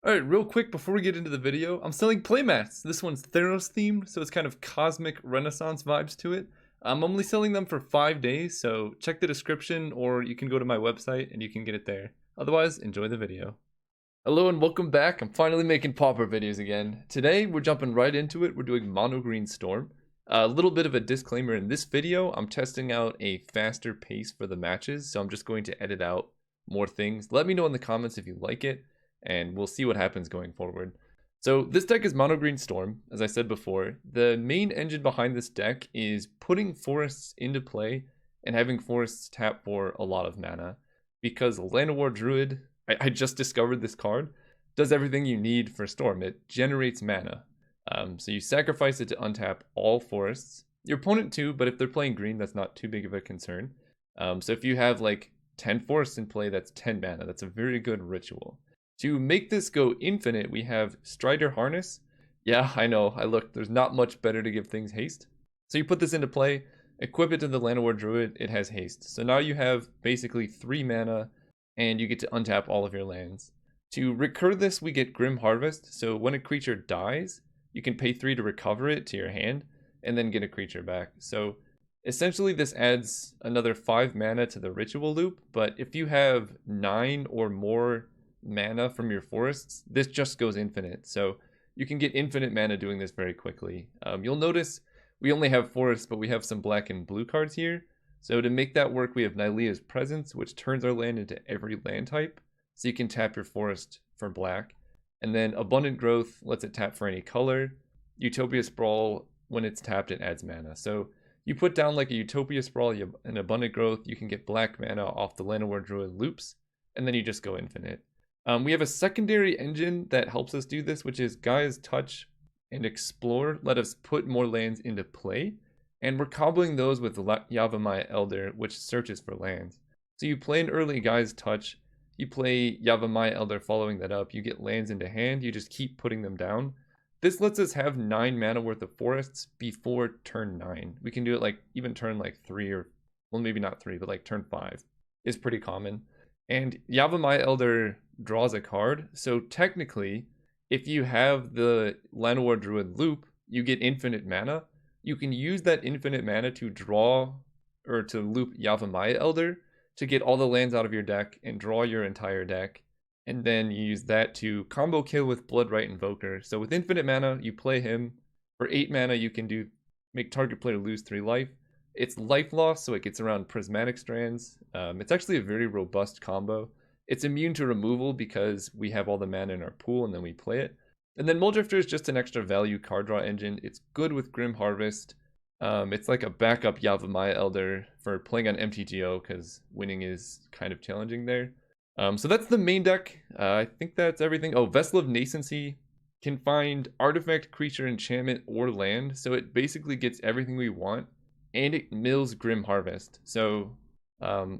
Alright, real quick before we get into the video, I'm selling playmats. This one's Theros themed, so it's kind of cosmic renaissance vibes to it. I'm only selling them for 5 days, so check the description or you can go to my website and you can get it there. Otherwise, enjoy the video. Hello and welcome back. I'm finally making Pauper videos again. Today, we're jumping right into it. We're doing Mono Green Storm. A little bit of a disclaimer in this video. I'm testing out a faster pace for the matches, so I'm just going to edit out more things. Let me know in the comments if you like it, and we'll see what happens going forward. So this deck is Mono Green Storm, as I said before. The main engine behind this deck is putting forests into play and having forests tap for a lot of mana. Because Llanowar Druid, I just discovered this card, does everything you need for Storm. It generates mana. So you sacrifice it to untap all forests. Your opponent too, but if they're playing green, that's not too big of a concern. So if you have like 10 forests in play, that's 10 mana. That's a very good ritual. To make this go infinite, we have Strider Harness. Yeah, I know. I looked. There's not much better to give things haste. So you put this into play, equip it to the Llanowar Druid, it has haste. So now you have basically 3 mana, and you get to untap all of your lands. To recur this, we get Grim Harvest. So when a creature dies, you can pay 3 to recover it to your hand, and then get a creature back. So essentially this adds another 5 mana to the ritual loop, but if you have 9 or more mana from your forests, this just goes infinite. So you can get infinite mana doing this very quickly. You'll notice we only have forests, but we have some black and blue cards here. So to make that work, we have Nylea's Presence, which turns our land into every land type. So you can tap your forest for black. And then Abundant Growth lets it tap for any color. Utopia Sprawl, when it's tapped, it adds mana. So you put down like a Utopia Sprawl, an Abundant Growth, you can get black mana off the Llanowar Druid loops, and then you just go infinite. We have a secondary engine that helps us do this, which is Gaia's Touch and Explore. Let us put more lands into play. And we're comboing those with Yavimaya Elder, which searches for lands. So you play an early Gaia's Touch, you play Yavimaya Elder following that up, you get lands into hand, you just keep putting them down. This lets us have 9 mana worth of forests before turn 9. We can do it like even turn like 3 or, well maybe not 3, but like turn 5 is pretty common. And Yavimaya Elder draws a card, so technically, if you have the Llanowar Druid loop, you get infinite mana. You can use that infinite mana to draw, or to loop Yavimaya Elder, to get all the lands out of your deck and draw your entire deck. And then you use that to combo kill with Bloodright Invoker. So with infinite mana, you play him. For 8 mana, you can make target player lose 3 life. It's life loss, so it gets around Prismatic Strands. It's actually a very robust combo. It's immune to removal because we have all the mana in our pool and then we play it. And then Mulldrifter is just an extra value card draw engine. It's good with Grim Harvest. It's like a backup Yavimaya Elder for playing on MTGO because winning is kind of challenging there. So that's the main deck. I think that's everything. Oh, Vessel of Nascency can find artifact, creature, enchantment, or land. So it basically gets everything we want. And it mills Grim Harvest. So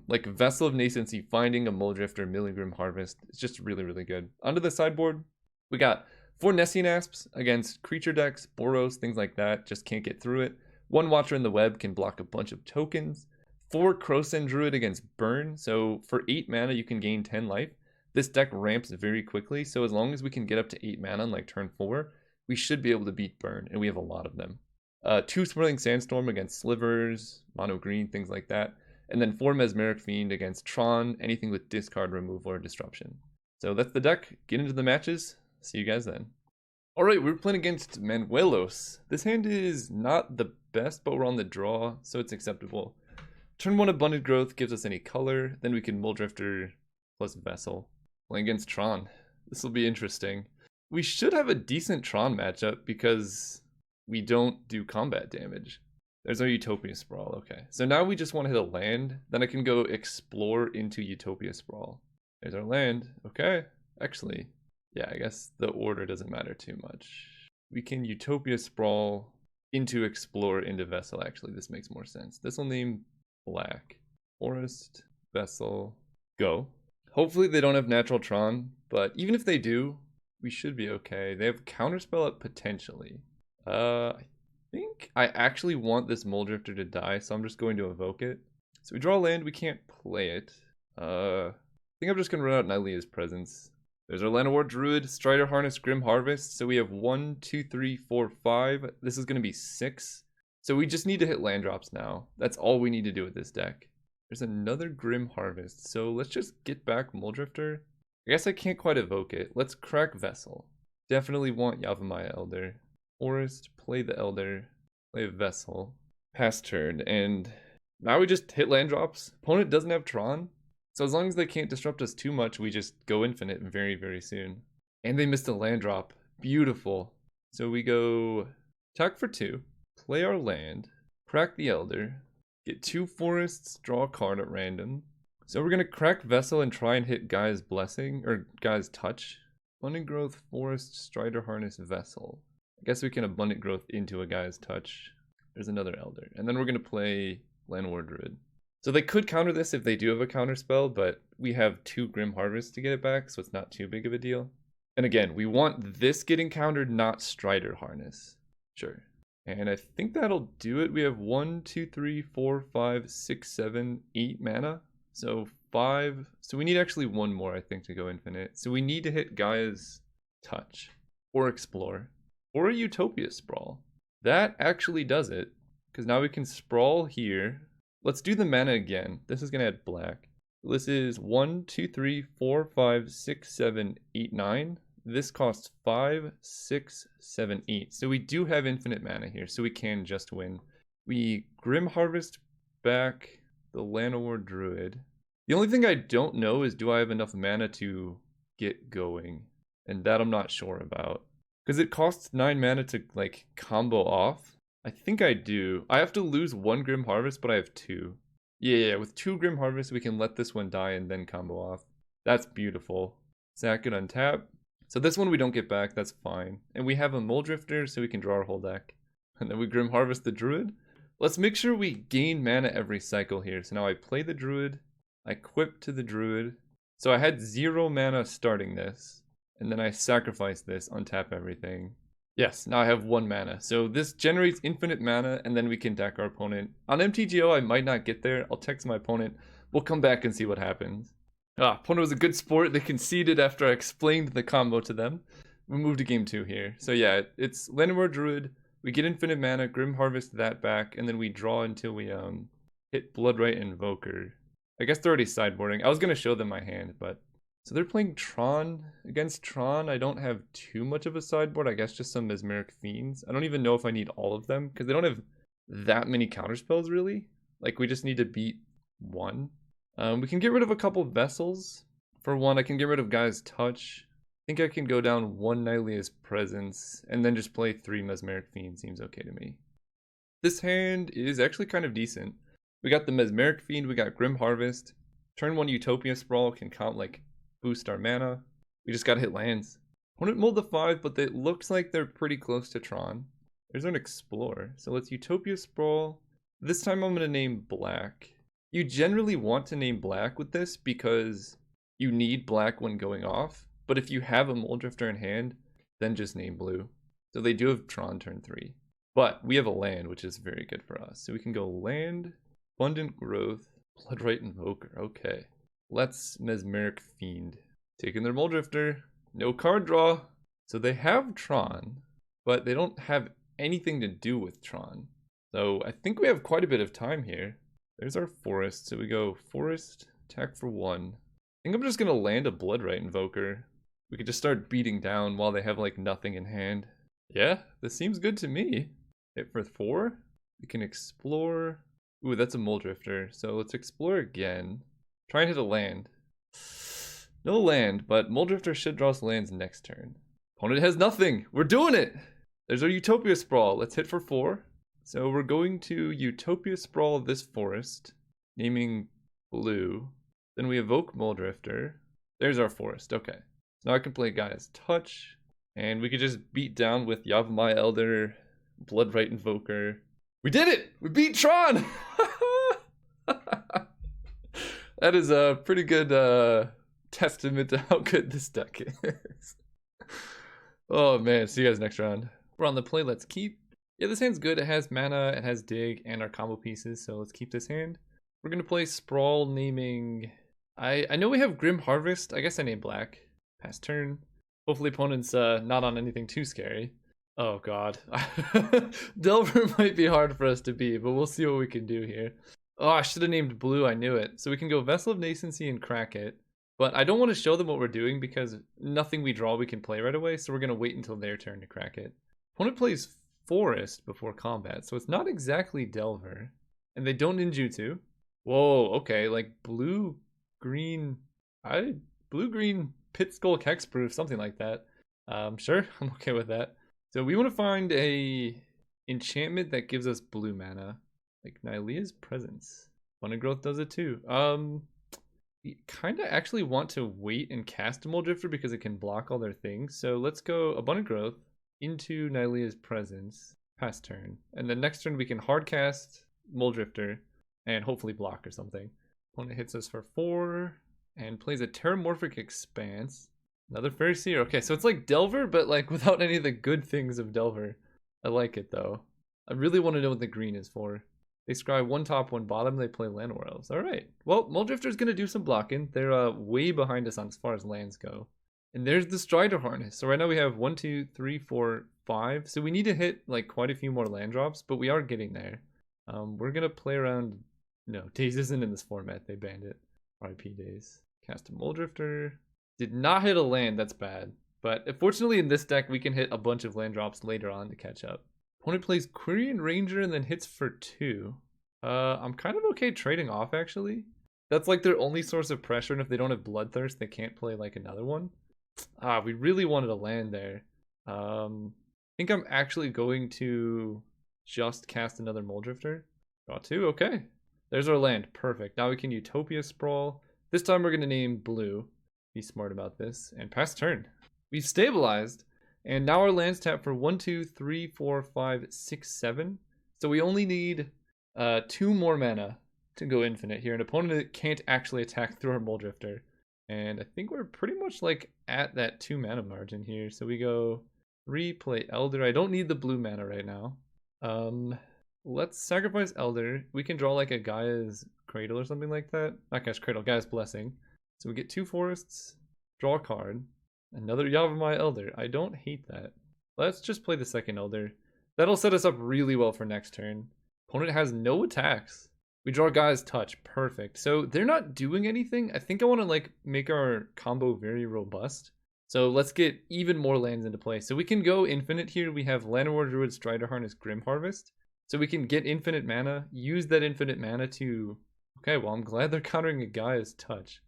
like Vessel of Nascency, finding a Mulldrifter, milling Grim Harvest, it's just really, really good. Onto the sideboard, we got 4 Nessian Asps against creature decks, Boros, things like that, just can't get through it. 1 Watcher in the Web can block a bunch of tokens. 4 Krosan Druid against Burn, so for 8 mana you can gain 10 life. This deck ramps very quickly, so as long as we can get up to 8 mana on like turn 4, we should be able to beat Burn, and we have a lot of them. 2 Swirling Sandstorm against Slivers, Mono Green, things like that. And then 4 Mesmeric Fiend against Tron, anything with discard, removal, or disruption. So that's the deck. Get into the matches. See you guys then. Alright, we're playing against Manuelos. This hand is not the best, but we're on the draw, so it's acceptable. Turn 1 Abundant Growth gives us any color, then we can Mulldrifter plus Vessel. Playing against Tron. This will be interesting. We should have a decent Tron matchup because we don't do combat damage. There's our Utopia Sprawl, okay. So now we just want to hit a land, then I can go explore into Utopia Sprawl. There's our land, okay. Actually, yeah, I guess the order doesn't matter too much. We can Utopia Sprawl into explore into Vessel, actually, this makes more sense. This will name black. Forest, Vessel, go. Hopefully they don't have natural Tron, but even if they do, we should be okay. They have Counterspell up potentially. I think I actually want this Mulldrifter to die, so I'm just going to evoke it. So we draw land, we can't play it. I think I'm just gonna run out Nylea's Presence. There's our Llanowar Druid, Strider Harness, Grim Harvest. So we have 1, 2, 3, 4, 5. This is going to be 6. So we just need to hit land drops now. That's all we need to do with this deck. There's another Grim Harvest. So let's just get back Muldrifter. I guess I can't quite evoke it. Let's crack Vessel. Definitely want Yavimaya Elder. Forest, play the Elder, play Vessel. Pass turn, and now we just hit land drops. Opponent doesn't have Tron. So as long as they can't disrupt us too much, we just go infinite very, very soon. And they missed a land drop. Beautiful. So we go attack for 2, play our land, crack the Elder, get 2 forests, draw a card at random. So we're going to crack Vessel and try and hit Gaia's Blessing, or Gaia's Touch. Abundant Growth, Forest, Strider Harness, Vessel. I guess we can Abundant Growth into a Gaia's Touch. There's another Elder. And then we're going to play Llanowar Druid. So they could counter this if they do have a counter spell, but we have 2 Grim Harvests to get it back, so it's not too big of a deal. And again, we want this getting countered, not Strider Harness. Sure. And I think that'll do it. We have 1, 2, 3, 4, 5, 6, 7, 8 mana. So 5. So we need actually 1 more, I think, to go infinite. So we need to hit Gaia's Touch or Explore or a Utopia Sprawl. That actually does it, because now we can sprawl here. Let's do the mana again. This is going to add black. This is 1, 2, 3, 4, 5, 6, 7, 8, 9. This costs 5, 6, 7, 8. So we do have infinite mana here, so we can just win. We Grim Harvest back the Llanowar Druid. The only thing I don't know is, do I have enough mana to get going? And that I'm not sure about. Because it costs 9 mana to like combo off. I think I do. I have to lose 1 Grim Harvest, but I have 2. Yeah, with 2 Grim Harvests, we can let this one die and then combo off. That's beautiful. Sack it, untap. So this one we don't get back, that's fine. And we have a Muldrifter, so we can draw our whole deck. And then we Grim Harvest the Druid. Let's make sure we gain mana every cycle here. So now I play the Druid, I equip to the Druid. So I had 0 mana starting this. And then I sacrifice this, untap everything. Yes, now I have 1 mana. So this generates infinite mana, and then we can deck our opponent. On MTGO, I might not get there. I'll text my opponent. We'll come back and see what happens. Opponent was a good sport. They conceded after I explained the combo to them. We moved to game 2 here. So yeah, it's Llanowar Druid. We get infinite mana, Grim Harvest that back, and then we draw until we hit Bloodright Invoker. I guess they're already sideboarding. I was going to show them my hand, but... So they're playing Tron. Against Tron, I don't have too much of a sideboard. I guess just some Mesmeric Fiends. I don't even know if I need all of them, because they don't have that many counterspells, really. Like, we just need to beat 1. We can get rid of a couple Vessels. For 1, I can get rid of Gaia's Touch. I think I can go down 1 Nylea's Presence, and then just play 3 Mesmeric Fiends. Seems okay to me. This hand is actually kind of decent. We got the Mesmeric Fiend, we got Grim Harvest. Turn 1 Utopia Sprawl can count, like, boost our mana. We just gotta hit lands. Opponent mulled the 5, but it looks like they're pretty close to Tron. There's an Explore. So let's Utopia Sprawl. This time I'm gonna name black. You generally want to name black with this because you need black when going off. But if you have a Muldrifter in hand, then just name blue. So they do have Tron turn 3. But we have a land, which is very good for us. So we can go land, Abundant Growth, Bloodright Invoker. Okay. Let's Mesmeric Fiend. Taking their Muldrifter. No card draw. So they have Tron, but they don't have anything to do with Tron. So I think we have quite a bit of time here. There's our Forest. So we go Forest, attack for 1. I think I'm just going to land a Bloodright Invoker. We could just start beating down while they have like nothing in hand. Yeah, this seems good to me. Hit for 4. We can explore. Ooh, that's a Muldrifter. So let's explore again. Try and hit a land. No land, but Muldrifter should draw us lands next turn. Opponent has nothing. We're doing it. There's our Utopia Sprawl. Let's hit for 4. So we're going to Utopia Sprawl this forest, naming blue. Then we evoke Muldrifter. There's our forest. Okay. So now I can play Gaia's Touch. And we could just beat down with Yavimaya Elder, Bloodright Invoker. We did it! We beat Tron! That is a pretty good testament to how good this deck is. Oh man, see you guys next round. We're on the play, let's keep. Yeah, this hand's good. It has mana, it has dig, and our combo pieces, so let's keep this hand. We're gonna play Sprawl naming... I know we have Grim Harvest. I guess I named black. Pass turn. Hopefully opponent's not on anything too scary. Oh god. Delver might be hard for us to beat, but we'll see what we can do here. Oh, I should have named blue, I knew it. So we can go Vessel of Nascency and crack it. But I don't want to show them what we're doing because nothing we draw we can play right away, so we're going to wait until their turn to crack it. Opponent plays Forest before combat, so it's not exactly Delver. And they don't ninjutsu. Whoa, okay, like blue-green... Blue-green Pit Skull Hexproof, something like that. Sure, I'm okay with that. So we want to find a enchantment that gives us blue mana. Like Nylea's Presence. Abundant Growth does it too. We kind of actually want to wait and cast a Muldrifter because it can block all their things. So let's go Abundant Growth into Nylea's Presence. Pass turn. And then next turn we can hard cast Muldrifter and hopefully block or something. Opponent hits us for 4 and plays a Terramorphic Expanse. Another Fairy Seer. Okay, so it's like Delver, but like without any of the good things of Delver. I like it though. I really want to know what the green is for. They scry 1 top, 1 bottom. They play Llanowar Elves. All right. Well, Muldrifter's going to do some blocking. They're way behind us on as far as lands go. And there's the Strider Harness. So right now we have 1, 2, 3, 4, 5. So we need to hit like quite a few more land drops, but we are getting there. We're going to play around. No, Daze isn't in this format. They banned it. RIP Daze. Cast a Muldrifter. Did not hit a land. That's bad. But fortunately in this deck, we can hit a bunch of land drops later on to catch up. Opponent plays Quirion Ranger and then hits for 2. I'm kind of okay trading off, actually. That's like their only source of pressure, and if they don't have Bloodthirst, they can't play like another one. We really wanted to land there. I think I'm actually going to just cast another Muldrifter. Draw 2, okay. There's our land, perfect. Now we can Utopia Sprawl. This time we're going to name blue. Be smart about this. And pass turn. We've stabilized. And now our lands tap for 1, 2, 3, 4, 5, 6, 7. So we only need 2 more mana to go infinite here. An opponent can't actually attack through our Muldrifter. And I think we're pretty much like at that 2 mana margin here. So we go 3, play Elder. I don't need the blue mana right now. Let's sacrifice Elder. We can draw like a Gaia's Cradle or something like that. Not Gaia's Cradle, Gaia's Blessing. So we get 2 forests, draw a card. Another Yavimaya Elder. I don't hate that. Let's just play the second Elder. That'll set us up really well for next turn. Opponent has no attacks. We draw Gaia's Touch. Perfect. So they're not doing anything. I think I want to like make our combo very robust. So let's get even more lands into play. So we can go infinite here. We have Llanowar Druid, Strider Harness, Grim Harvest. So we can get infinite mana, use that infinite mana to... Okay, well I'm glad they're countering a Gaia's Touch.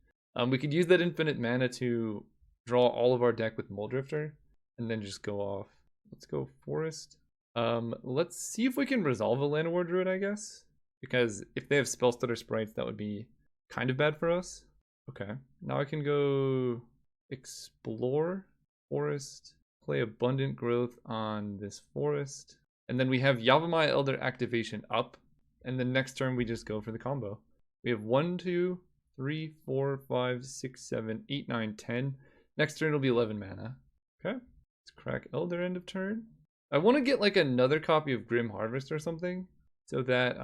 We could use that infinite mana to draw all of our deck with Muldrifter, and then just go off. Let's go Forest. Let's see if we can resolve a Llanowar Druid, I guess. Because if they have Spellstutter Sprites, that would be kind of bad for us. Okay, now I can go Explore Forest, play Abundant Growth on this Forest, and then we have Yavimaya Elder activation up, and then next turn we just go for the combo. We have 1, 2, 3, 4, 5, 6, 7, 8, 9, 10. Next turn it'll be 11 mana. Okay, let's crack Elder end of turn. I want to get like another copy of Grim Harvest or something, so that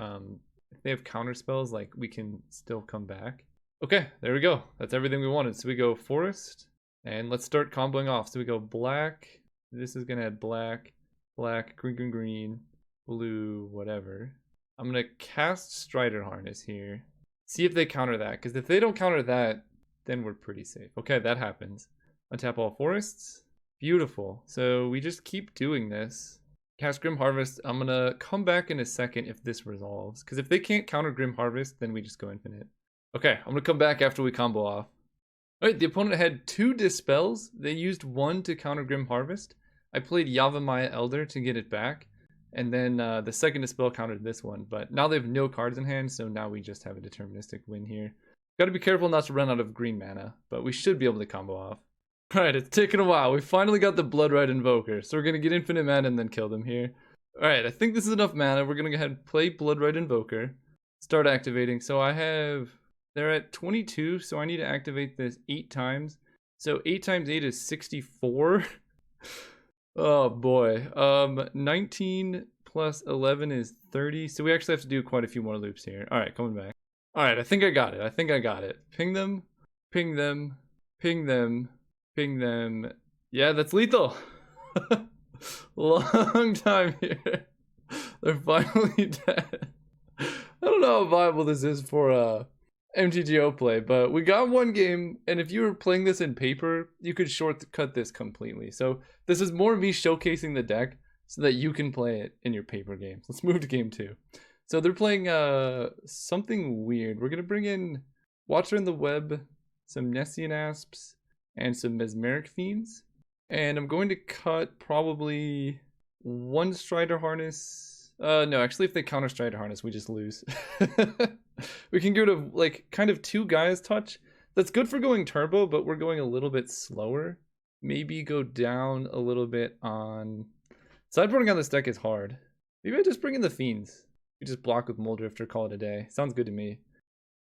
if they have counter spells, like we can still come back. Okay, there we go. That's everything we wanted. So we go Forest, and let's start comboing off. So we go black. This is gonna add black, black, green, green, green, blue, whatever. I'm gonna cast Strider Harness here. See if they counter that, because if they don't counter that, then we're pretty safe. Okay, that happens. Untap all forests. Beautiful. So we just keep doing this. Cast Grim Harvest. I'm gonna come back in a second if this resolves, because if they can't counter Grim Harvest, then we just go infinite. Okay, I'm gonna come back after we combo off. Alright, the opponent had 2 Dispels. They used 1 to counter Grim Harvest. I played Yavimaya Elder to get it back. And then the second Dispel countered this one. But now they have no cards in hand, so now we just have a deterministic win here. Gotta be careful not to run out of green mana, but we should be able to combo off. Alright, it's taken a while. We finally got the Bloodred Invoker, so we're gonna get infinite mana and then kill them here. Alright, I think this is enough mana. We're gonna go ahead and play Bloodred Invoker. Start activating. So I have... They're at 22, so I need to activate this 8 times. So 8 times 8 is 64. Oh boy. 19 plus 11 is 30. So we actually have to do quite a few more loops here. Alright, coming back. Alright, I think I got it. Ping them, ping them, ping them, Ping them. Yeah, that's lethal. Long time here. They're finally dead. I don't know how viable this is for MTGO play, but we got one game, and if you were playing this in paper, you could shortcut this completely. So this is more me showcasing the deck so that you can play it in your paper games. Let's move to game 2. So they're playing something weird. We're gonna bring in Watcher in the Web, some Nessian Asps, and some Mesmeric Fiends. And I'm going to cut probably one Strider Harness. No, actually, if they counter Strider Harness, we just lose. We can get rid of, like, kind of 2 Gaia's Touch. That's good for going turbo, but we're going a little bit slower. Maybe go down a little bit on... Sideboarding on this deck is hard. Maybe I just bring in the Fiends. We just block with Moldrifter, call it a day. Sounds good to me.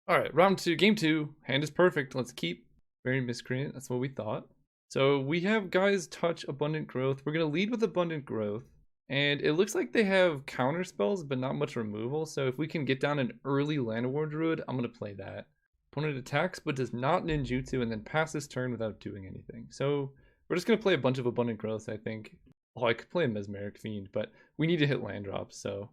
Alright, round 2, game 2. Hand is perfect. Let's keep. Very Miscreant. That's what we thought. So we have Gaia's Touch, Abundant Growth. We're going to lead with Abundant Growth. And it looks like they have counter spells, but not much removal. So if we can get down an early Llanowar Druid, I'm going to play that. Opponent attacks, but does not ninjutsu, and then passes turn without doing anything. So we're just going to play a bunch of Abundant Growth, I think. Oh, I could play a Mesmeric Fiend, but we need to hit land drops. So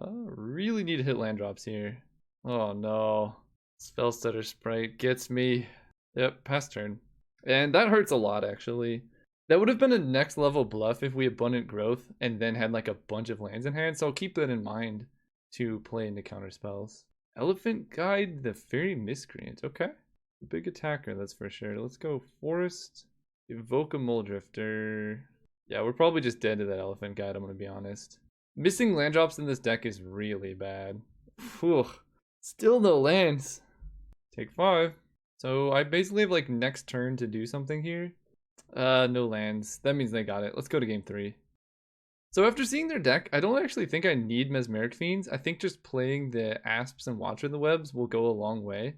really need to hit land drops here. Oh no. Spellstutter Sprite gets me. Yep, pass turn. And that hurts a lot, actually. That would have been a next level bluff if we Abundant Growth and then had like a bunch of lands in hand. So I'll keep that in mind to play into counter spells. Elephant Guide, the Fairy Miscreant. Okay. Big attacker, that's for sure. Let's go Forest. Evoke a Moldrifter. Yeah, we're probably just dead to that Elephant Guide, I'm going to be honest. Missing land drops in this deck is really bad. Whew. Still no lands. Take 5. So I basically have like next turn to do something here. No lands. That means they got it. Let's go to game 3. So after seeing their deck, I don't actually think I need Mesmeric Fiends. I think just playing the Asps and Watcher the Webs will go a long way.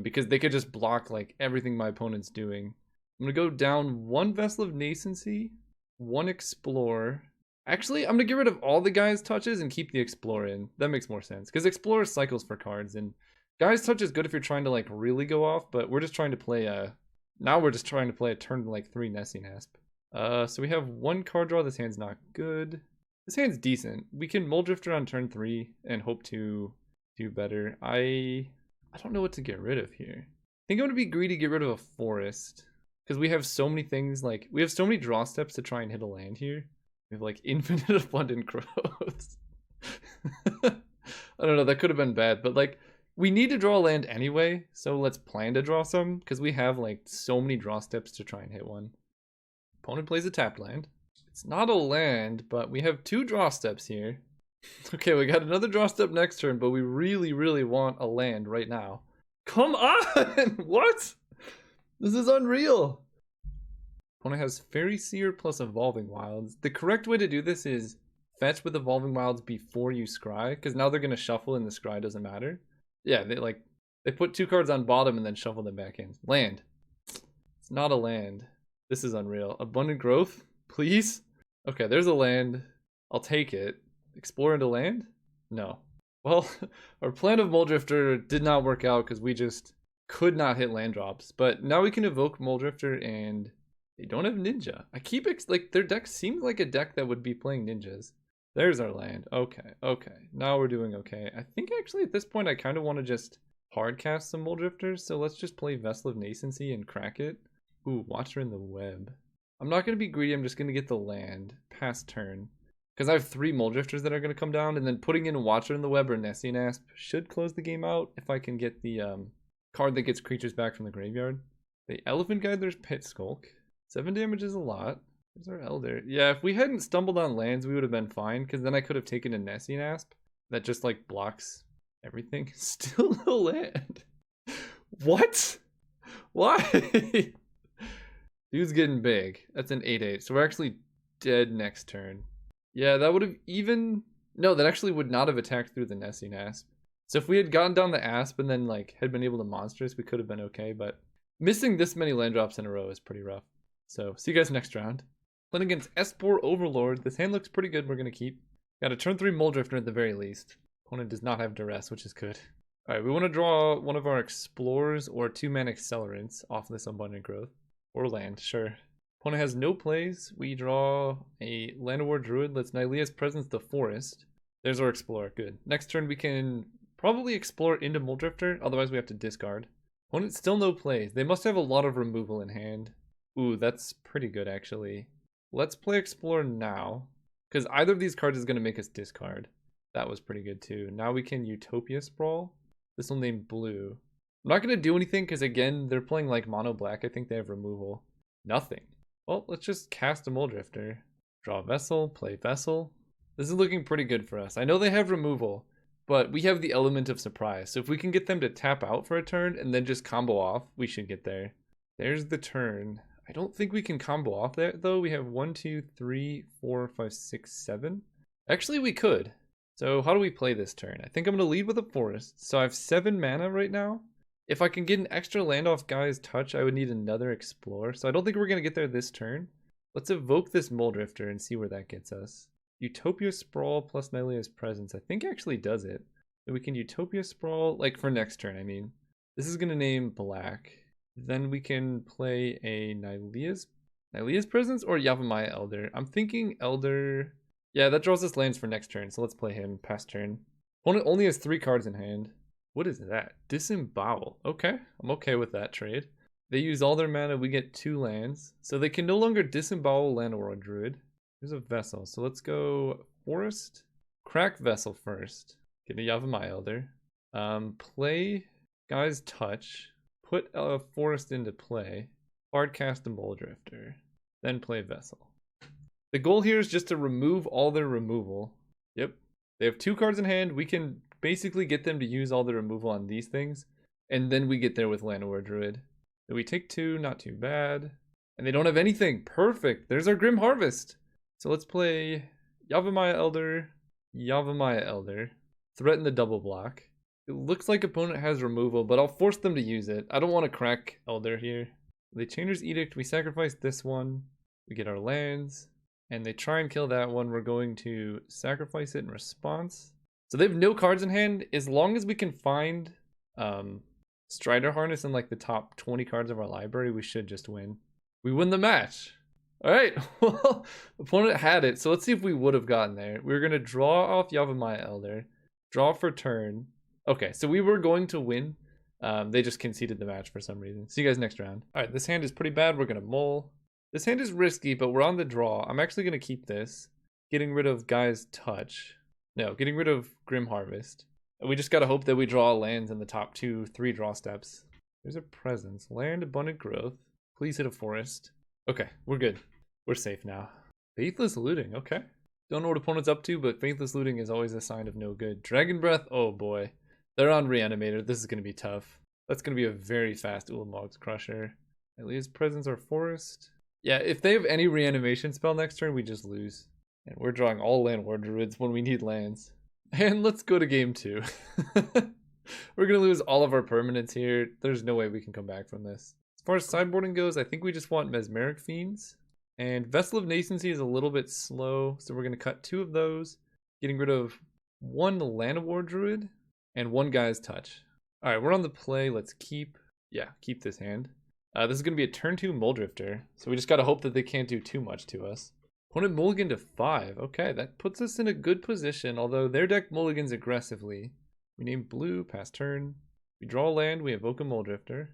Because they could just block like everything my opponent's doing. I'm going to go down 1 Vessel of Nascency, 1 Explorer. Actually, I'm going to get rid of all the Gaia's Touches and keep the Explorer in. That makes more sense. Because Explorer cycles for cards, and Gaia's Touch is good if you're trying to like really go off, but we're just trying to play a... Now we're just trying to play a turn to like 3 Nessian Asp. So we have 1 card draw. This hand's not good. This hand's decent. We can Moldrifter on turn 3 and hope to do better. I don't know what to get rid of here. I think I'm going to be greedy to get rid of a Forest. Because we have so many things, like, we have so many draw steps to try and hit a land here. We have like infinite Abundant Growths. I don't know, that could have been bad, but like, we need to draw a land anyway, so let's plan to draw some, because we have like so many draw steps to try and hit one. Opponent plays a tapped land. It's not a land, but we have 2 draw steps here. Okay, we got another draw step next turn, but we really, really want a land right now. Come on! What? This is unreal. Opponent has Fairy Seer plus Evolving Wilds. The correct way to do this is fetch with Evolving Wilds before you scry, because now they're going to shuffle and the scry doesn't matter. Yeah, they put 2 cards on bottom and then shuffle them back in. Land. It's not a land. This is unreal. Abundant Growth, please. Okay, there's a land. I'll take it. Explore into land? No. Well, our plan of Moldrifter did not work out because we just could not hit land drops. But now we can evoke Moldrifter, and they don't have Ninja. I keep like their deck seems like a deck that would be playing ninjas. There's our land. Okay, okay. Now we're doing okay. I think actually at this point I kind of want to just hardcast some Moldrifters. So let's just play Vessel of Nascency and crack it. Ooh, Watcher in the Web. I'm not going to be greedy. I'm just going to get the land. Pass turn. Because I have 3 Moldrifters that are going to come down. And then putting in Watcher in the Web or Nessian Asp should close the game out if I can get the card that gets creatures back from the graveyard. The Elephant Guide, there's Pit Skulk. 7 damage is a lot. There's our Elder. Yeah, if we hadn't stumbled on lands, we would have been fine. Because then I could have taken a Nessian Asp that just like blocks everything. Still no land. What? Why? Dude's getting big. That's an 8/8. So we're actually dead next turn. Yeah, that would have even... No, that actually would not have attacked through the Nessian Asp. So if we had gotten down the Asp and then like had been able to monstrous, we could have been okay. But missing this many land drops in a row is pretty rough. So see you guys next round. Playing against Espor Overlord. This hand looks pretty good. We're going to keep. Got a turn 3 Moldrifter at the very least. Opponent does not have Duress, which is good. Alright, we want to draw one of our Explorers or 2-mana Accelerants off this Abundant Growth. Or land, sure. Opponent has no plays. We draw a Land of War Druid. Let's Nylea's Presence the Forest. There's our Explorer. Good. Next turn we can probably explore into Muldrifter. Otherwise we have to discard. Opponent still no plays. They must have a lot of removal in hand. Ooh, that's pretty good actually. Let's play Explorer now. Because either of these cards is going to make us discard. That was pretty good too. Now we can Utopia Sprawl. This will name blue. I'm not going to do anything because, again, they're playing like mono black. I think they have removal. Nothing. Well, let's just cast a Muldrifter. Draw Vessel, play Vessel. This is looking pretty good for us. I know they have removal, but we have the element of surprise. So if we can get them to tap out for a turn and then just combo off, we should get there. There's the turn. I don't think we can combo off that, though. We have 1, 2, 3, 4, 5, 6, 7. Actually, we could. So how do we play this turn? I think I'm going to lead with a Forest. So I have 7 mana right now. If I can get an extra land off Guy's Touch, I would need another Explore. So I don't think we're going to get there this turn. Let's evoke this Muldrifter and see where that gets us. Utopia Sprawl plus Nylea's Presence, I think actually does it. So we can Utopia Sprawl, like for next turn, I mean. This is going to name black. Then we can play a Nylea's Presence or Yavimaya Elder. I'm thinking Elder. Yeah, that draws us lands for next turn, so let's play him past turn. Opponent only has 3 cards in hand. What is that? Disembowel. Okay, I'm okay with that trade. They use all their mana, we get 2 lands. So they can no longer disembowel Land of War Druid. There's a Vessel, so let's go Forest. Crack Vessel first. Get a Yavimaya Elder. Play Guy's Touch. Put a Forest into play. Hard cast a Muldrifter. Then play Vessel. The goal here is just to remove all their removal. Yep. They have 2 cards in hand. We can basically get them to use all the removal on these things. And then we get there with Land of War Druid. So we take 2, not too bad. And they don't have anything. Perfect. There's our Grim Harvest. So let's play Yavimaya Elder. Yavimaya Elder. Threaten the double block. It looks like opponent has removal, but I'll force them to use it. I don't want to crack Elder here. They Chainer's Edict. We sacrifice this one. We get our lands. And they try and kill that one. We're going to sacrifice it in response. So they have no cards in hand. As long as we can find Strider Harness in like the top 20 cards of our library, we should just win. We win the match. All right. Well, opponent had it. So let's see if we would have gotten there. We were going to draw off Yavimaya Elder. Draw for turn. Okay, so we were going to win. They just conceded the match for some reason. See you guys next round. All right, this hand is pretty bad. We're going to mull. This hand is risky, but we're on the draw. I'm actually going to keep this. Getting rid of Guy's Touch. No, getting rid of Grim Harvest. We just got to hope that we draw lands in the top 2, 3 draw steps. There's a Presence. Land, Abundant Growth. Please hit a Forest. Okay, we're good. We're safe now. Faithless Looting, okay. Don't know what opponent's up to, but Faithless Looting is always a sign of no good. Dragon Breath, oh boy. They're on Reanimator. This is going to be tough. That's going to be a very fast Ulamog's Crusher. Nylea's Presence or Forest. Yeah, if they have any reanimation spell next turn, we just lose. And we're drawing all Land War Druids when we need lands. And let's go to game 2. We're going to lose all of our permanents here. There's no way we can come back from this. As far as sideboarding goes, I think we just want Mesmeric Fiends. And Vessel of Nascency is a little bit slow, so we're going to cut 2 of those. Getting rid of 1 Land of War Druid and 1 Guy's Touch. Alright, we're on the play. Let's keep this hand. This is going to be a turn 2 Muldrifter, so we just got to hope that they can't do too much to us. Opponent mulligan to 5. Okay, that puts us in a good position, although their deck mulligans aggressively. We name blue, pass turn. We draw a land, we evoke a Muldrifter.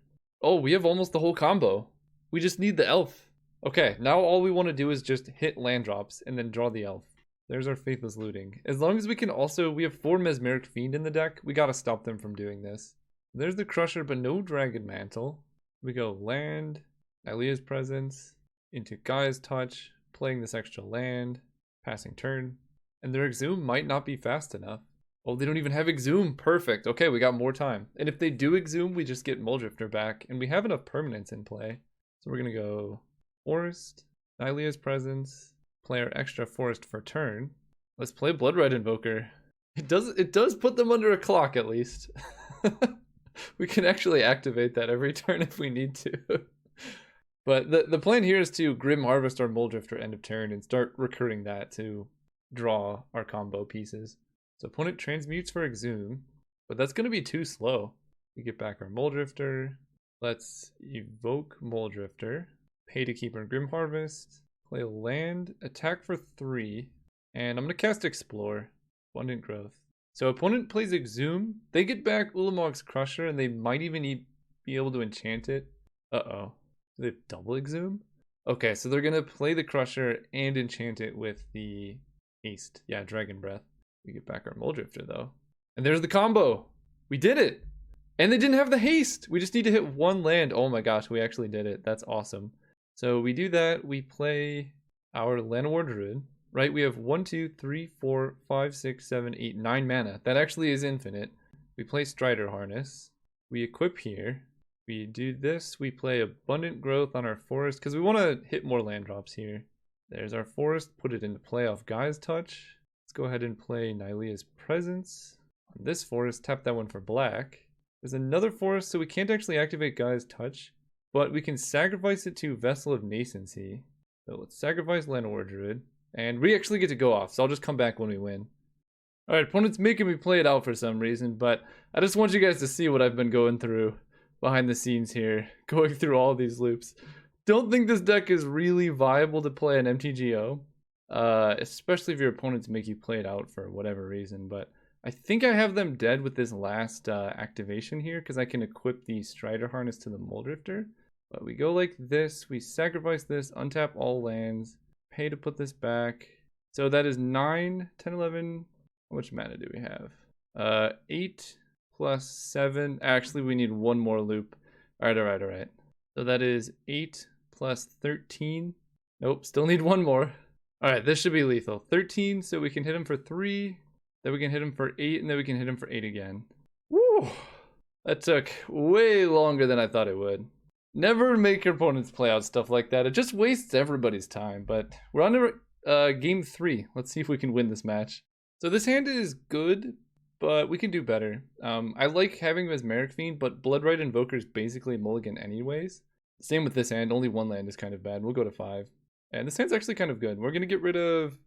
Oh, we have almost the whole combo. We just need the elf. Okay, now all we want to do is just hit land drops and then draw the elf. There's our Faithless Looting. As long as we can also, we have 4 Mesmeric Fiend in the deck, we gotta stop them from doing this. There's the Crusher, but no Dragon Mantle. We go land, Nylea's Presence, into Guy's Touch, playing this extra land, passing turn, and their Exhume might not be fast enough. Oh, they don't even have Exhume. Perfect. Okay, we got more time. And if they do Exhume, we just get Muldrifter back, and we have enough permanents in play. So we're gonna go Forest, Nylea's Presence, play our extra Forest for turn. Let's play Blood Red Invoker. It does put them under a clock at least. We can actually activate that every turn if we need to. But the plan here is to Grim Harvest our Muldrifter end of turn and start recurring that to draw our combo pieces. So opponent transmutes for Exhume, but that's going to be too slow. We get back our Muldrifter. Let's evoke Muldrifter. Pay to keep our Grim Harvest. Play land, attack for 3, and I'm gonna cast Explore. Abundant Growth. So opponent plays Exhume, they get back Ulamog's Crusher, and they might even be able to enchant it. Uh-oh. Do they have double Exhume? Okay, so they're gonna play the Crusher and enchant it with the haste. Yeah, Dragon Breath. We get back our Muldrifter though. And there's the combo! We did it! And they didn't have the haste! We just need to hit one land. Oh my gosh, we actually did it. That's awesome. So we do that, we play our Llanowar Druid, right? We have 1, 2, 3, 4, 5, 6, 7, 8, 9 mana. That actually is infinite. We play Strider Harness. We equip here. We do this. We play Abundant Growth on our Forest because we want to hit more land drops here. There's our Forest. Put it into play off Gaia's Touch. Let's go ahead and play Nylea's Presence. On this Forest, tap that one for black. There's another Forest, so we can't actually activate Gaia's Touch, but we can sacrifice it to Vessel of Nascency. So let's sacrifice Llanowar Druid. And we actually get to go off, so I'll just come back when we win. Alright, opponent's making me play it out for some reason, but I just want you guys to see what I've been going through behind the scenes here, going through all these loops. Don't think this deck is really viable to play an MTGO, especially if your opponents make you play it out for whatever reason, but I think I have them dead with this last activation here, because I can equip the Strider Harness to the Muldrifter. But we go like this, we sacrifice this, untap all lands, pay to put this back. So that is 9, 10, 11. How much mana do we have? 8 plus 7. Actually, we need one more loop. Alright. So that is 8 plus 13. Nope, still need one more. Alright, this should be lethal. 13, so we can hit him for 3. Then we can hit him for 8, and then we can hit him for 8 again. Woo! That took way longer than I thought it would. Never make your opponents play out stuff like that. It just wastes everybody's time. But we're on to game 3. Let's see if we can win this match. So this hand is good, but we can do better. I like having Mesmeric Fiend, but Bloodright Invoker is basically mulligan anyways. Same with this hand. Only one land is kind of bad. We'll go to 5. And this hand's actually kind of good. We're going to get rid of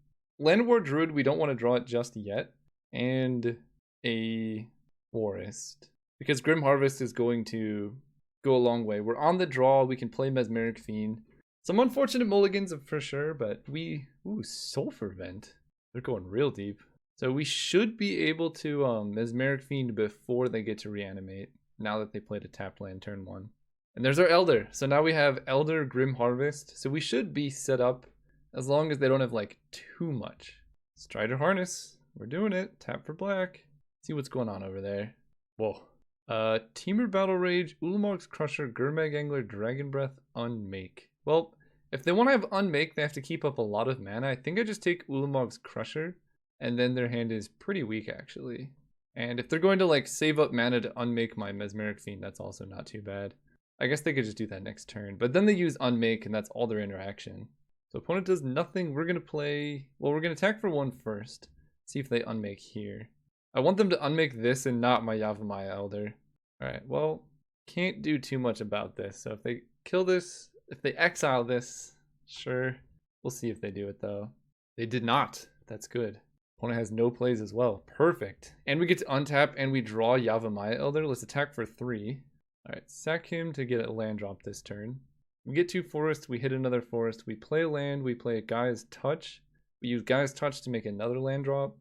Llanowar Druid. We don't want to draw it just yet. And a Forest. Because Grim Harvest is going to go a long way. We're on the draw. We can play Mesmeric Fiend. Some unfortunate mulligans for sure, but ooh, Sulfur Vent. They're going real deep. So we should be able to Mesmeric Fiend before they get to reanimate, now that they played a tapped land turn 1. And there's our Elder. So now we have Elder, Grim Harvest. So we should be set up as long as they don't have like too much. Strider Harness. We're doing it. Tap for black. See what's going on over there. Whoa. Temur Battle Rage, Ulamog's Crusher, Gurmag Angler, Dragon Breath, Unmake. Well, if they want to have Unmake, they have to keep up a lot of mana. I think I just take Ulamog's Crusher, and then their hand is pretty weak, actually. And if they're going to, like, save up mana to Unmake my Mesmeric Fiend, that's also not too bad. I guess they could just do that next turn. But then they use Unmake, and that's all their interaction. So opponent does nothing. We're going to play... Well, we're going to attack for 1 first. See if they Unmake here. I want them to Unmake this and not my Yavimaya Elder. Alright, well, can't do too much about this. So if they kill this, if they exile this, sure. We'll see if they do it, though. They did not. That's good. Opponent has no plays as well. Perfect. And we get to untap and we draw Yavimaya Elder. Let's attack for 3. Alright, sack him to get a land drop this turn. We get 2 forests, we hit another forest. We play land, we play Gaia's Touch. We use Gaia's Touch to make another land drop.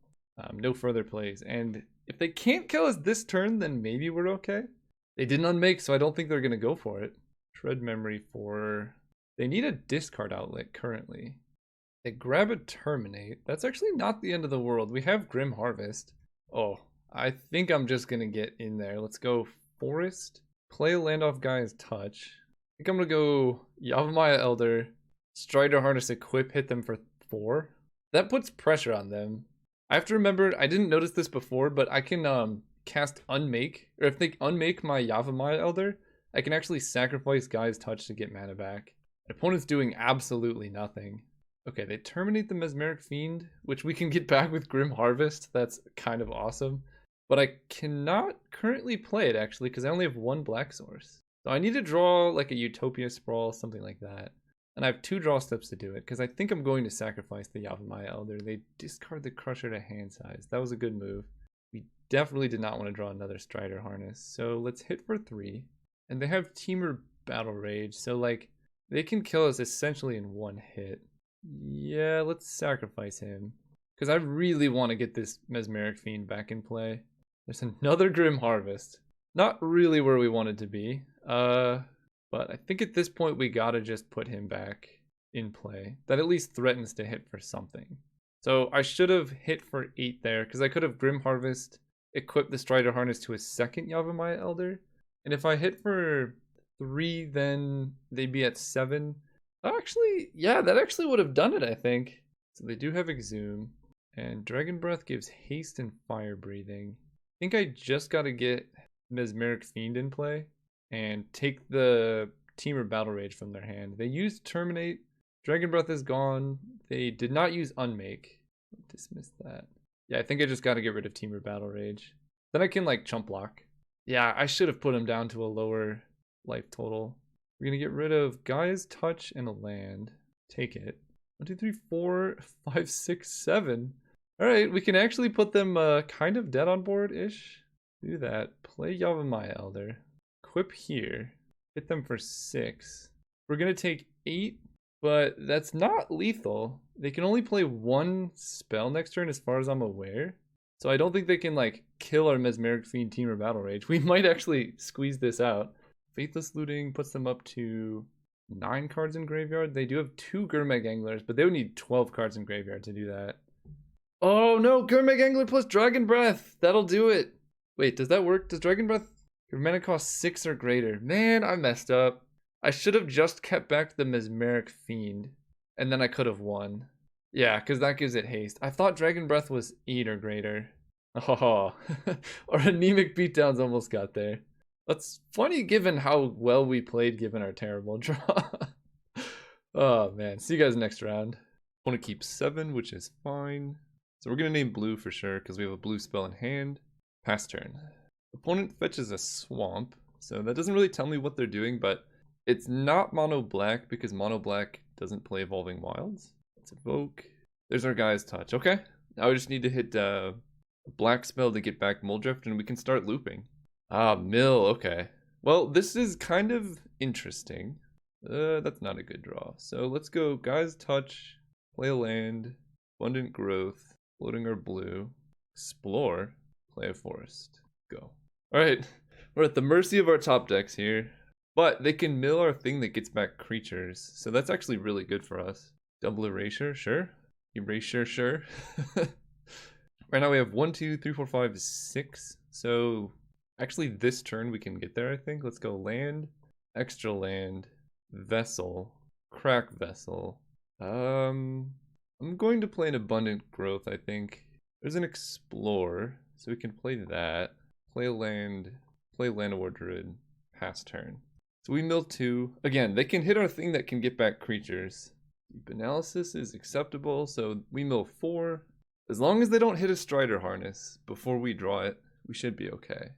No further plays. And if they can't kill us this turn, then maybe we're okay. They didn't unmake, so I don't think they're going to go for it. Shred Memory for... They need a discard outlet currently. They grab a Terminate. That's actually not the end of the world. We have Grim Harvest. Oh, I think I'm just going to get in there. Let's go Forest. Play land off Gaia's Touch. I think I'm going to go Yavimaya Elder. Strider Harness equip, hit them for 4. That puts pressure on them. I have to remember, I didn't notice this before, but I can cast Unmake. Or if they unmake my Yavimaya Elder, I can actually sacrifice Gaia's Touch to get mana back. The opponent's doing absolutely nothing. Okay, they terminate the Mesmeric Fiend, which we can get back with Grim Harvest. That's kind of awesome. But I cannot currently play it, actually, because I only have 1 black source. So I need to draw like a Utopia Sprawl, something like that. And I have 2 draw steps to do it, because I think I'm going to sacrifice the Yavimaya Elder. They discard the Crusher to hand size. That was a good move. We definitely did not want to draw another Strider Harness. So let's hit for 3. And they have Temur Battle Rage. So like, They can kill us essentially in one hit. Yeah, let's sacrifice him. Because I really want to get this Mesmeric Fiend back in play. There's another Grim Harvest. Not really where we wanted to be. But I think at this point we gotta just put him back in play. That at least threatens to hit for something. So I should have hit for 8 there, because I could have Grim Harvest, equip the Strider Harness to a second Yavimaya Elder. And if I hit for 3, then they'd be at 7. Actually, yeah, that actually would have done it, I think. So they do have Exhume. And Dragon Breath gives haste and fire breathing. I think I just gotta get Mesmeric Fiend in play and take the Teamer Battle Rage from their hand. They used Terminate. Dragon Breath is gone. They did not use Unmake. Dismiss that. Yeah, I think I just gotta get rid of Teamer Battle Rage. Then I can like chump block. Yeah, I should have put him down to a lower life total. We're gonna get rid of Gaia's Touch and a land. Take it. 1, 2, 3, 4, 5, 6, 7. Alright, we can actually put them kind of dead on board-ish. Do that. Play Yavimaya Elder. Equip here. Hit them for 6. We're gonna take 8, but that's not lethal. They can only play 1 spell next turn as far as I'm aware. So I don't think they can like kill our Mesmeric Fiend Teamer Battle Rage. We might actually squeeze this out. Faithless Looting puts them up to 9 cards in graveyard. They do have 2 Gurmag Anglers, but they would need 12 cards in graveyard to do that. Oh no, Gurmag Angler plus Dragon Breath. That'll do it. Wait, does that work? Does Dragon Breath, your mana cost 6 or greater? Man, I messed up. I should have just kept back the Mesmeric Fiend, and then I could have won. Yeah, because that gives it haste. I thought Dragon Breath was 8 or greater. Oh, our anemic beatdowns almost got there. That's funny given how well we played given our terrible draw. Oh man, see you guys next round. I want to keep 7, which is fine. So we're going to name blue for sure because we have a blue spell in hand. Pass turn. Opponent fetches a swamp. So that doesn't really tell me what they're doing, but it's not mono black because mono black doesn't play Evolving Wilds. Let's evoke. There's our Gaia's Touch. Okay. Now we just need to hit a black spell to get back Muldrift and we can start looping. Ah, mill. Okay. Well, this is kind of interesting. That's not a good draw. So let's go Gaia's Touch, play a land, Abundant Growth, floating our blue, explore, play a forest, go. Alright, we're at the mercy of our top decks here, but they can mill our thing that gets back creatures, so that's actually really good for us. Double erasure, sure. Erasure, sure. Right now we have 1, 2, 3, 4, 5, 6, so actually this turn we can get there, I think. Let's go land, extra land, vessel, crack vessel. I'm going to play an Abundant Growth, I think. There's an Explore, so we can play that. Play a land, play Llanowar Druid, pass turn. So we mill 2. Again, they can hit our thing that can get back creatures. Deep Analysis is acceptable, so we mill 4. As long as they don't hit a Strider Harness before we draw it, we should be okay.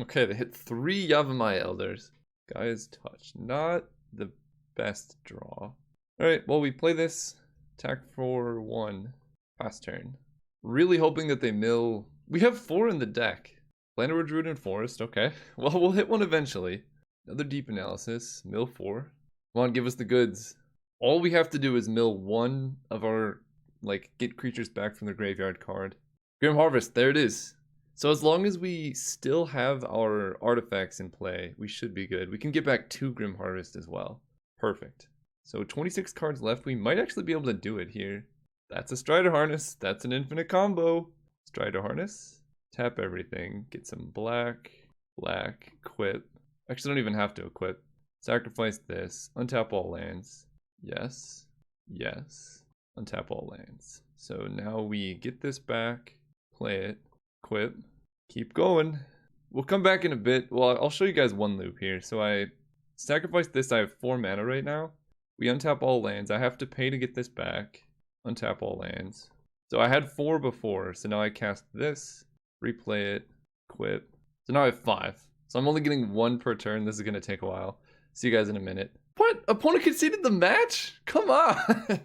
Okay, they hit 3 Yavimaya Elders. Gaia's Touch, not the best draw. Alright, well we play this. Attack for 1. Pass turn. Really hoping that they mill. We have 4 in the deck. Llanowar Druid and Forest. Okay. Well, we'll hit one eventually. Another Deep Analysis. Mill 4. Come on, give us the goods. All we have to do is mill 1 of our, like, get creatures back from their graveyard card. Grim Harvest. There it is. So as long as we still have our artifacts in play, we should be good. We can get back 2 Grim Harvest as well. Perfect. So 26 cards left. We might actually be able to do it here. That's a Strider Harness. That's an infinite combo. Strider Harness. Tap everything. Get some black. Black. Equip. Actually, don't even have to equip. Sacrifice this. Untap all lands. Yes. Yes. Untap all lands. So now we get this back. Play it. Equip. Keep going. We'll come back in a bit. Well, I'll show you guys one loop here. So I sacrifice this. I have 4 mana right now. We untap all lands. I have to pay to get this back. Untap all lands. So I had 4 before, so now I cast this, replay it, equip. So now I have 5. So I'm only getting 1 per turn. This is going to take a while. See you guys in a minute. What? Opponent conceded the match? Come on!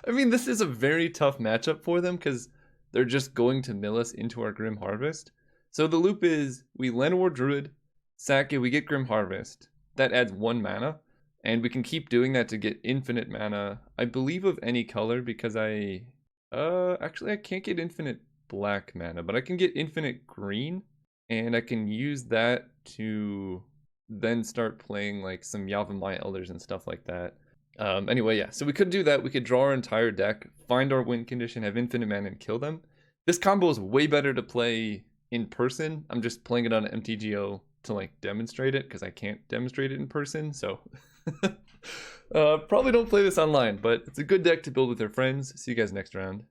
I mean, this is a very tough matchup for them because they're just going to mill us into our Grim Harvest. So the loop is, we Llanowar Druid, sack it, we get Grim Harvest. That adds 1 mana. And we can keep doing that to get infinite mana, I believe of any color, because actually I can't get infinite black mana, but I can get infinite green, and I can use that to then start playing like some Yavimaya Elders and stuff like that. Anyway, yeah, so we could do that. We could draw our entire deck, find our win condition, have infinite mana, and kill them. This combo is way better to play in person. I'm just playing it on MTGO to like demonstrate it, because I can't demonstrate it in person, so probably don't play this online, but it's a good deck to build with your friends. See you guys next round.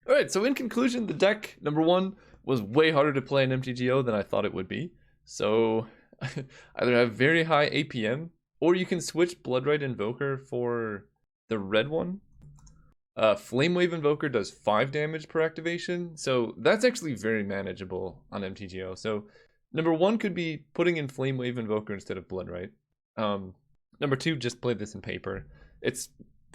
Alright, so in conclusion, the deck, number one, was way harder to play in MTGO than I thought it would be. So either have very high APM, or you can switch Bloodright Invoker for the red one. Flamewave Invoker does 5 damage per activation, so that's actually very manageable on MTGO. So number one could be putting in Flamewave Invoker instead of Bloodright. Number two, just play this in paper. It's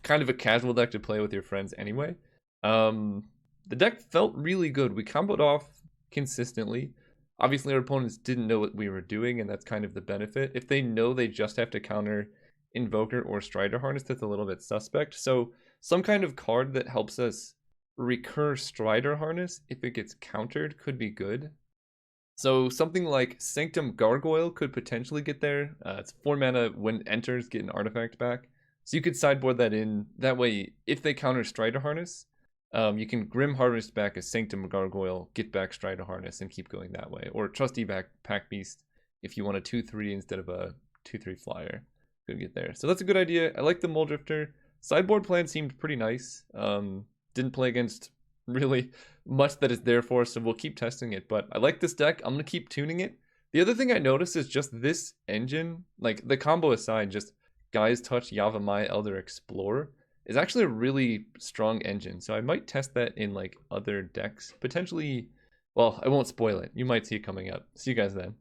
kind of a casual deck to play with your friends anyway. The deck felt really good. We comboed off consistently. Obviously, our opponents didn't know what we were doing, and that's kind of the benefit. If they know they just have to counter Invoker or Strider Harness, that's a little bit suspect. So some kind of card that helps us recur Strider Harness if it gets countered could be good. So something like Sanctum Gargoyle could potentially get there. It's 4 mana, when it enters, get an artifact back. So you could sideboard that in. That way, if they counter Strider Harness, you can Grim Harvest back a Sanctum Gargoyle, get back Strider Harness, and keep going that way. Or Trusty back Pack Beast if you want a 2/3 instead of a 2/3 flyer. Could get there. So that's a good idea. I like the Mole Drifter. Sideboard plan seemed pretty nice. Didn't play against really much that is there for us, so we'll keep testing it. But I like this deck. I'm going to keep tuning it. The other thing I noticed is just this engine, like the combo aside, just Gaia's Touch, Yavimaya Elder, Explorer, is actually a really strong engine. So I might test that in like other decks. Potentially, well, I won't spoil it. You might see it coming up. See you guys then.